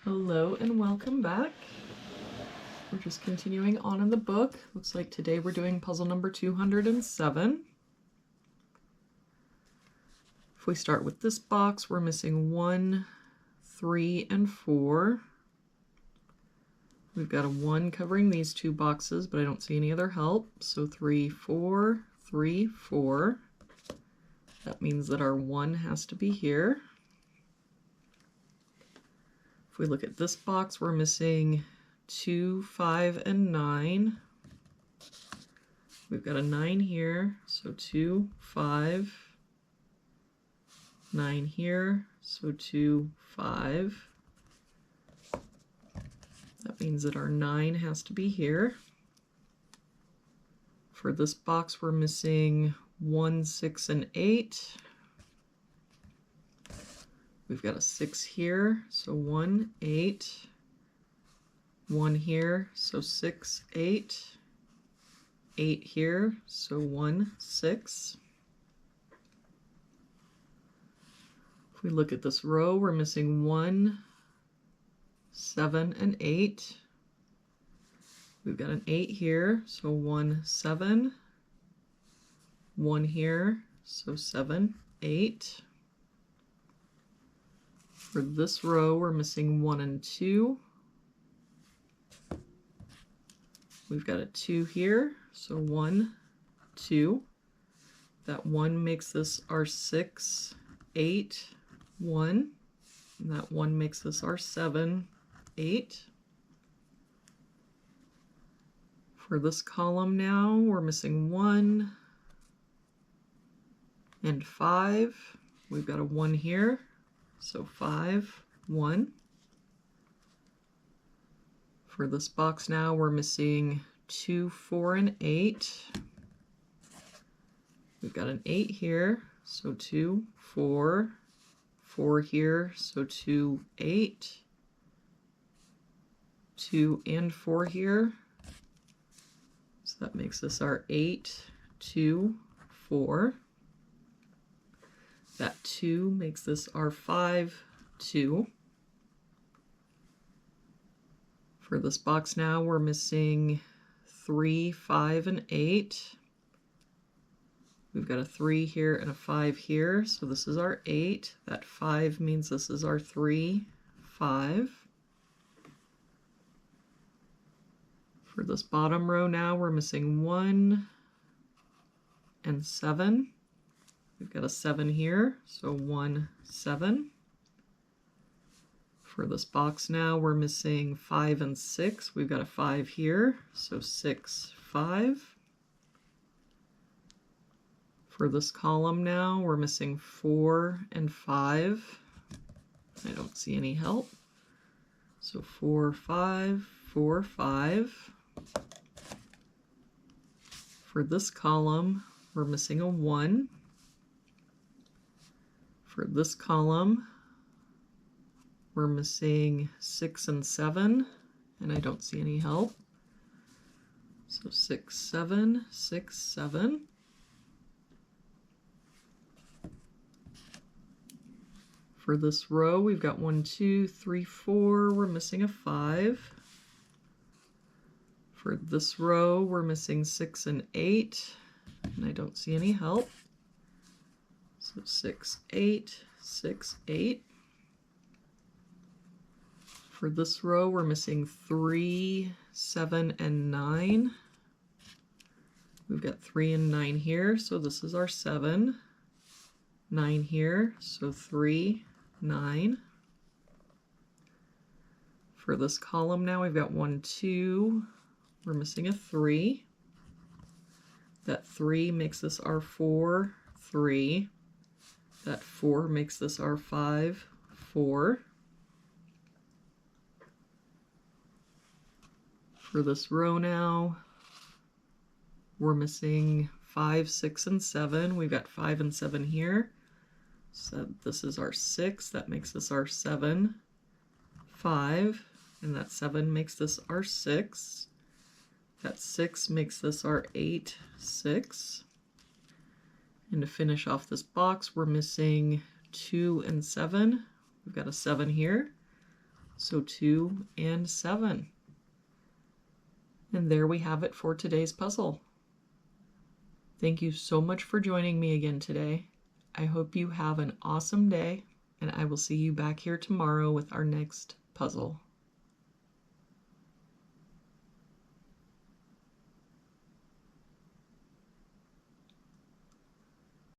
Hello and welcome back. We're just continuing on in the book. Looks like today we're doing puzzle number 207. If we start with this box, we're missing 1, 3, and 4. We've got a 1 covering these two boxes, but I don't see any other help. So 3, 4, 3, 4. That means that our 1 has to be here. If we look at this box, we're missing 2, 5, and 9. We've got a 9 here, so 2, 5. 9 here, so 2, 5. That means that our 9 has to be here. For this box, we're missing 1, 6, and 8. We've got a 6 here, so 1, 8. 1 here, so 6, 8. 8 here, so 1, 6. If we look at this row, we're missing 1, 7, and 8. We've got an 8 here, so 1, 7. 1 here, so 7, 8. For this row, we're missing 1 and 2. We've got a 2 here, so 1, 2. That 1 makes this our 6, 8, 1. And that 1 makes this our 7, 8. For this column now, we're missing 1 and 5. We've got a 1 here, so 5, 1. For this box now, we're missing 2, 4, and 8. We've got an 8 here, so 2, 4. 4 here, so 2, 8. 2 and 4 here. So that makes this our 8, 2, 4. That 2 makes this our 5, 2. For this box now, we're missing 3, 5, and 8. We've got a 3 here and a 5 here, so this is our 8. That 5 means this is our 3, 5. For this bottom row now, we're missing 1 and 7. We've got a 7 here, so 1, 7. For this box now, we're missing 5 and 6. We've got a 5 here, so 6, 5. For this column now, we're missing 4 and 5. I don't see any help. So 4, 5, 4, 5. For this column, we're missing a 1. For this column, we're missing 6 and 7, and I don't see any help. So 6, 7, 6, 7. For this row, we've got 1, 2, 3, 4. We're missing a 5. For this row, we're missing 6 and 8, and I don't see any help. So 6, 8, 6, 8. For this row, we're missing 3, 7, and 9. We've got 3 and 9 here, so this is our 7. 9 here, so 3, 9. For this column now, we've got 1, 2. We're missing a 3. That 3 makes this our 4, 3. That 4 makes this our 5, 4. For this row now, we're missing 5, 6, and 7. We've got 5 and 7 here. So this is our 6. That makes this our 7, 5. And that 7 makes this our 6. That 6 makes this our 8, 6. And to finish off this box, we're missing 2 and 7. We've got a 7 here. So 2 and 7. And there we have it for today's puzzle. Thank you so much for joining me again today. I hope you have an awesome day, and I will see you back here tomorrow with our next puzzle.